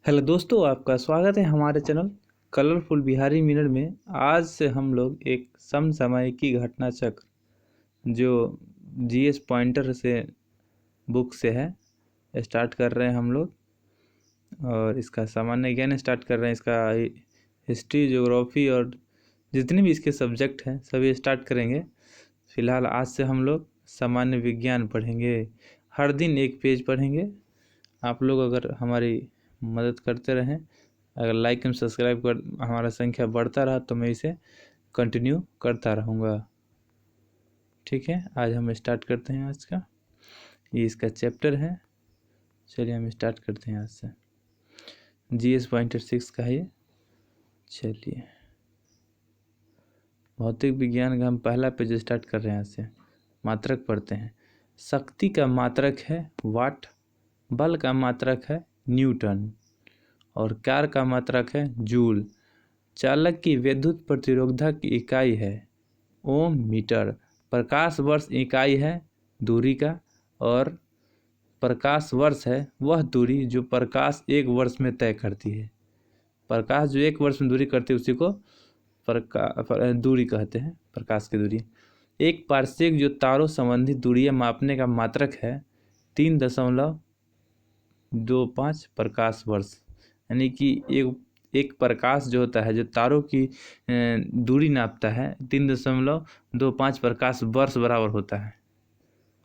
Hello दोस्तों, आपका स्वागत है हमारे चैनल कलरफुल बिहारी मिरर में। आज से हम लोग एक समसामयिकी घटना चक्र जो जीएस पॉइंटर से बुक से है स्टार्ट कर रहे हैं हम लोग। और इसका सामान्य ज्ञान स्टार्ट कर रहे हैं। इसका हिस्ट्री, ज्योग्राफी और जितने भी इसके सब्जेक्ट हैं सभी स्टार्ट करेंगे। फिलहाल आज से हम लोग सामान्य विज्ञान पढ़ेंगे। हर दिन एक पेज पढ़ेंगे। आप लोग अगर हमारी मदद करते रहें, अगर लाइक एंड सब्सक्राइब कर हमारा संख्या बढ़ता रहा तो मैं इसे कंटिन्यू करता रहूँगा। ठीक है, आज हम स्टार्ट करते हैं। आज का ये इसका चैप्टर है। चलिए हम स्टार्ट करते हैं आज से। जीएस पॉइंटर 6 का ये। चलिए भौतिक विज्ञान का हम पहला पेज स्टार्ट कर रहे हैं। आज से मात्रक पढ़ते हैं। शक्ति का मात्रक है वाट, बल का मात्रक है न्यूटन और कार्य का मात्रक है जूल। चालक की विद्युत प्रतिरोधकता की इकाई है ओम मीटर। प्रकाश वर्ष इकाई है दूरी का, और प्रकाश वर्ष है वह दूरी जो प्रकाश एक वर्ष में तय करती है। प्रकाश जो एक वर्ष में दूरी करती है उसी को दूरी कहते हैं, प्रकाश की दूरी। एक पारसेक जो तारों संबंधी दूरियां मापने का मात्रक है 3.25 प्रकाश वर्ष। यानी कि एक प्रकाश जो होता है, जो तारों की दूरी नापता है, 3.25 प्रकाश वर्ष बराबर होता है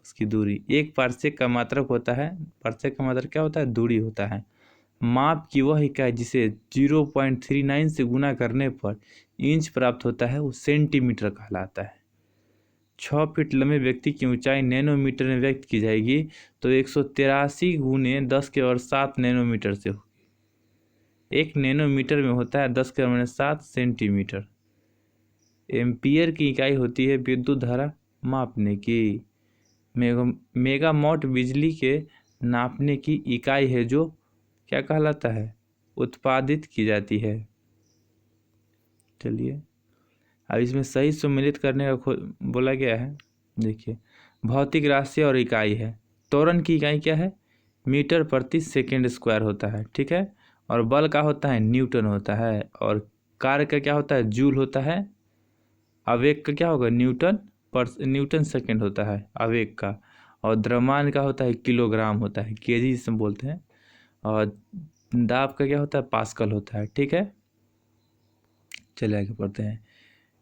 उसकी दूरी। एक पारसेक का मात्रक होता है, पारसेक का मात्रक क्या होता है? दूरी होता है। माप की वह इकाई जिसे 0.39 से गुना करने पर इंच प्राप्त होता है वो सेंटीमीटर कहलाता है। 6 फीट लंबे व्यक्ति की ऊंचाई नैनोमीटर में व्यक्त की जाएगी तो 183 गुने 10⁻7 नैनोमीटर से होगी। 1 नैनोमीटर में होता है 10⁻7 सेंटीमीटर। एम्पियर की इकाई होती है विद्युत धारा मापने की। मेगावाट बिजली के नापने की इकाई है जो क्या कहलाता है? उत्पादित की जाती है। चलिए अब इसमें सही सम्मिलित करने का बोला गया है। देखिए, भौतिक राशि और इकाई है। त्वरण की इकाई क्या है? मीटर प्रति सेकंड स्क्वायर होता है। ठीक है, और बल का होता है न्यूटन होता है, और कार्य का क्या होता है? जूल होता है। आवेग का क्या होगा? न्यूटन सेकंड होता है आवेग का। और द्रव्यमान का होता है किलोग्राम होता है, केजी जिसे बोलते हैं। और दाब का क्या होता है? पास्कल होता है। ठीक है, चलिए आगे पढ़ते हैं।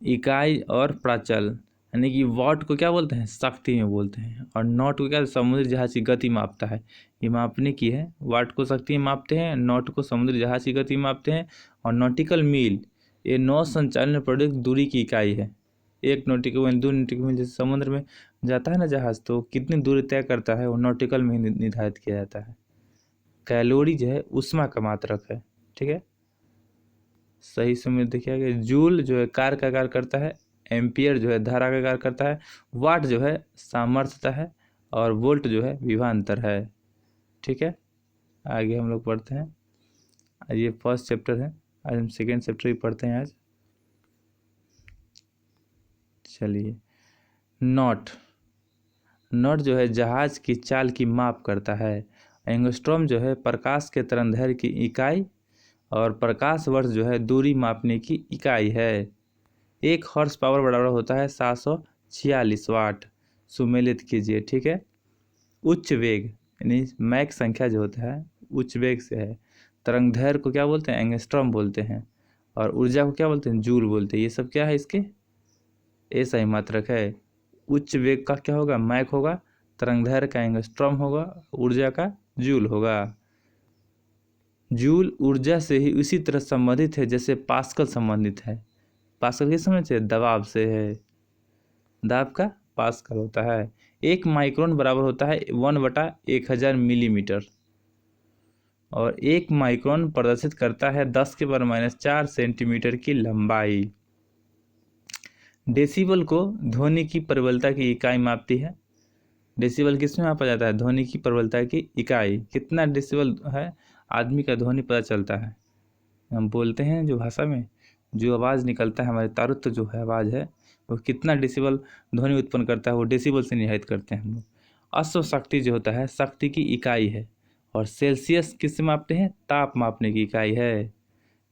इकाई और प्राचल, यानी कि वाट को क्या बोलते हैं? शक्ति में बोलते हैं। और नॉट को क्या? समुद्री जहाज की गति मापता है। ये मापने की है। वाट को शक्ति में मापते हैं, नॉट को समुद्री जहाज की गति मापते हैं। और नॉटिकल मील ये नौ संचालन प्रयुक्त दूरी की इकाई है। 1 नॉटिकल मील, 2 नॉटिकल मील। जैसे समुद्र में जाता है ना जहाज, तो कितनी दूरी तय करता है वो नॉटिकल में निर्धारित किया जाता है। कैलोरी जो है ऊष्मा का मात्रक है। ठीक है, सही समय देखिएगा। जूल जो है कार्य का कार्य करता है, एम्पियर जो है धारा का कार्य करता है, वाट जो है सामर्थ्यता है, और वोल्ट जो है विभवांतर है। ठीक है, आगे हम लोग पढ़ते हैं। आज ये फर्स्ट चैप्टर है, आज हम सेकेंड चैप्टर भी पढ़ते हैं आज। चलिए, नॉट जो है जहाज की चाल की माप करता है। एंगस्ट्रॉम जो है प्रकाश के तरंगदैर्घ्य की इकाई, और प्रकाश वर्ष जो है दूरी मापने की इकाई है। 1 हॉर्स पावर बराबर होता है 746 वाट। सुमेलित कीजिए। ठीक है, उच्च वेग यानी मैक संख्या जो होता है उच्च वेग से है। तरंगदैर्घ्य को क्या बोलते हैं? एंगस्ट्रॉम बोलते हैं। और ऊर्जा को क्या बोलते हैं? जूल बोलते हैं। ये सब क्या है? इसके ऐसा ही मात्रक है। उच्च वेग का क्या होगा? मैक होगा। तरंगदैर्घ्य का एंगस्ट्रॉम होगा। ऊर्जा का जूल होगा। जूल ऊर्जा से ही उसी तरह संबंधित है जैसे पास्कल संबंधित है। पास्कल किस समय से? दबाव से है। दाब का पास्कल होता है। 1 माइक्रोन बराबर होता है 1/1000 मिलीमीटर। और 1 माइक्रोन प्रदर्शित करता है 10⁻⁴ सेंटीमीटर की लंबाई। डेसिबल को ध्वनि की प्रबलता की इकाई मापती है। डेसिबल किसमें मापा जाता है? ध्वनि की प्रबलता की इकाई। कितना डेसिबल है आदमी का ध्वनि पता चलता है। हम बोलते हैं जो भाषा में जो आवाज़ निकलता है, हमारे तारुत्य जो है आवाज़ है, वो कितना डेसिबल ध्वनि उत्पन्न करता है वो डेसिबल से निर्धारित करते हैं हम लोग। अश्व शक्ति जो होता है शक्ति की इकाई है, और सेल्सियस किससे मापते हैं? ताप मापने की इकाई है।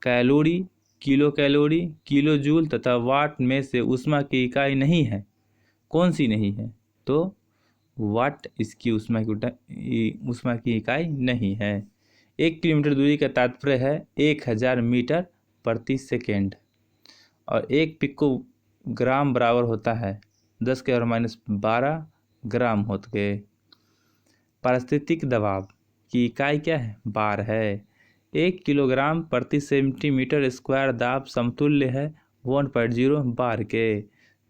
कैलोरी, किलो जूल तथा वाट में से ऊष्मा की इकाई नहीं है। कौन सी नहीं है? तो वाट इसकी ऊष्मा की इकाई नहीं है। 1 किलोमीटर दूरी का तात्पर्य है 1000 मीटर प्रति सेकेंड, और 1 पिकोग्राम बराबर होता है 10⁻⁻12 ग्राम होते गए। पारिस्थितिक दबाव की इकाई क्या है? बार है। 1 किलोग्राम प्रति सेंटीमीटर स्क्वायर दाब समतुल्य है 1.0 बार के।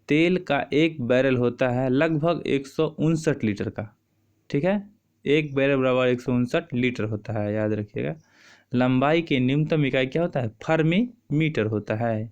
तेल का एक बैरल होता है लगभग 159 लीटर का, ठीक है। एक बैरल बराबर 159 लीटर होता है, याद रखिएगा। लंबाई की न्यूनतम इकाई क्या होता है? फर्मी मीटर होता है।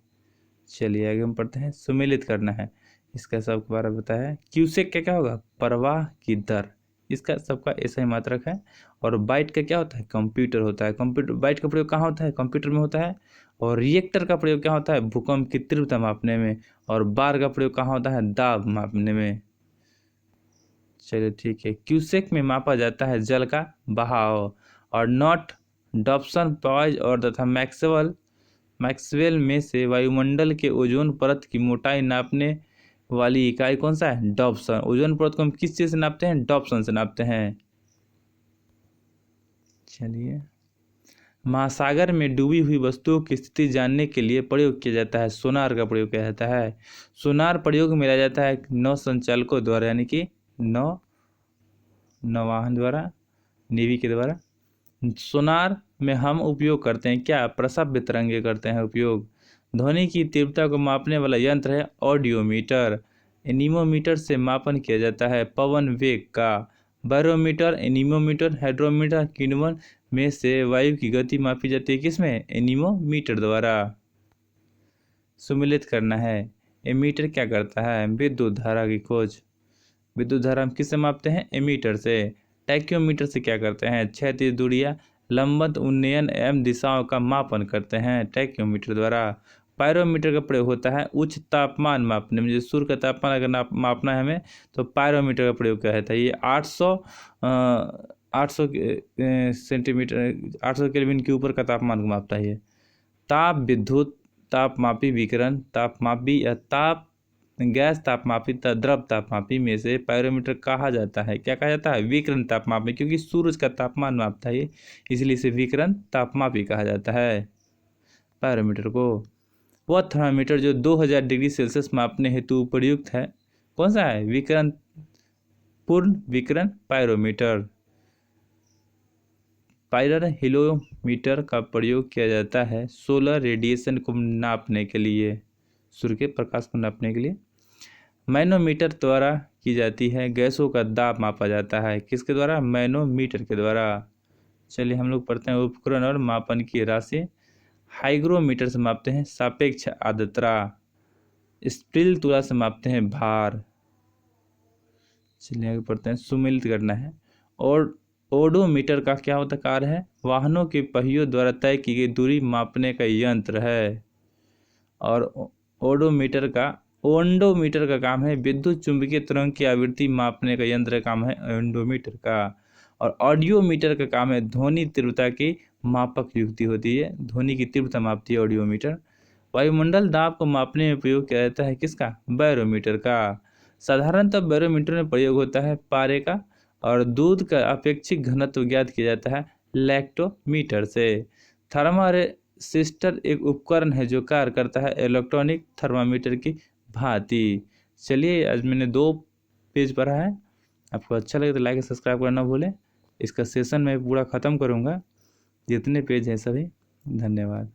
चलिए आगे हम पढ़ते हैं। सुमेलित करना है, इसका सबके बारे में बताया है। क्यूसेक क्या क्या होगा? प्रवाह की दर, इसका सबका ऐसा ही मात्रक है। और बाइट का क्या होता है? कंप्यूटर होता है। कंप्यूटर, बाइट का प्रयोग कहाँ होता है? कंप्यूटर में होता है। और रिएक्टर का प्रयोग क्या होता है? भूकंप की तीव्रता मापने में। और बार का प्रयोग कहाँ होता है? दाब मापने में। चलिए ठीक है। क्यूसेक में मापा जाता है जल का बहाव। और नॉट, डॉप्सन, पॉइज और तथा मैक्सवेल में से वायुमंडल के ओजोन परत की मोटाई नापने वाली इकाई कौन सा है? डॉप्सन। ओजोन परत को हम किस चीज से नापते हैं? डॉप्सन से नापते हैं। चलिए, महासागर में डूबी हुई वस्तुओं की स्थिति जानने के लिए प्रयोग किया जाता है सोनार का प्रयोग किया जाता है। सोनार प्रयोग में लाया जाता है नौ संचालकों द्वारा, यानी कि नौवाहन द्वारा, नेवी के द्वारा। सोनार में हम उपयोग करते हैं क्या? प्रसव्य तरंगे करते हैं उपयोग। ध्वनि की तीव्रता को मापने वाला यंत्र है ऑडियोमीटर। एनीमोमीटर से मापन किया जाता है पवन वेग का। बैरोमीटर, एनीमोमीटर, हाइड्रोमीटर, किण्वन में से वायु की गति मापी जाती है किसमें? एनीमोमीटर द्वारा। सुमेलित करना है। एमीटर क्या करता है? विद्युत धारा की खोज। विद्युत धारा हम किससे मापते हैं? एमीटर से। टैक्योमीटर से क्या करते हैं? क्षैतिज दूरियां, लंबवत उन्नयन एवं दिशाओं का मापन करते हैं टैक्योमीटर द्वारा। पायरोमीटर का प्रयोग होता है उच्च तापमान मापने में। सूर्य का तापमान अगर मापना है हमें, तो पायरोमीटर का प्रयोग क्या होता है? ये 800 सेंटीमीटर, 800 केल्विन के ऊपर का तापमान को मापता है ये। ताप विद्युत तापमापी विकिरण तापमापी या गैस तापमापी तथा द्रव तापमापी में से पायरोमीटर कहा जाता है। क्या कहा जाता है? विकिरण तापमापी, क्योंकि सूरज का तापमान मापता है इसलिए इसे विकिरण तापमापी कहा जाता है पायरोमीटर को। वह थर्मामीटर जो 2000 डिग्री सेल्सियस मापने हेतु उपयुक्त है कौन सा है? विकिरण, पूर्ण विकिरण पायरोमीटर। पायरोहीलियोमीटर का प्रयोग किया जाता है सोलर रेडिएशन को नापने के लिए, सूर्य के प्रकाश को नापने के लिए। मैनोमीटर द्वारा की जाती है गैसों का दाब मापा जाता है। किसके द्वारा? मैनोमीटर के द्वारा। चलिए हम लोग पढ़ते हैं उपकरण और मापन की राशि। हाइग्रोमीटर से मापते हैं सापेक्ष आर्द्रता। स्प्रिल तुला से मापते हैं भार। चलिए आगे पढ़ते हैं। सुमेलित करना है। और ओडोमीटर का क्या होता कार्य है? वाहनों के पहियों द्वारा तय की गई दूरी मापने का यंत्र है। और ओडोमीटर का काम है विद्युत चुंबकीय तरंग की आवृत्ति मापने का यंत्र काम है ओडोमीटर का। और ऑडियोमीटर का काम है ध्वनि तीव्रता की मापक युक्ति होती है, ध्वनि की तीव्रता मापती है ऑडियोमीटर। वायुमंडल दाब को मापने में प्रयोग किया जाता है किसका? बैरोमीटर का। साधारणतः बैरोमीटर में प्रयोग होता है पारे का। और दूध का अपेक्षित घनत्व ज्ञात किया जाता है लैक्टोमीटर से। थर्मारेसिस्टर एक उपकरण है जो कार्य करता है इलेक्ट्रॉनिक थर्मामीटर की भांति। चलिए आज मैंने 2 पेज पढ़ा है, आपको अच्छा लगे तो लाइक सब्सक्राइब करना भूलें। इसका सेशन मैं पूरा ख़त्म करूँगा, जितने पेज हैं सभी। धन्यवाद।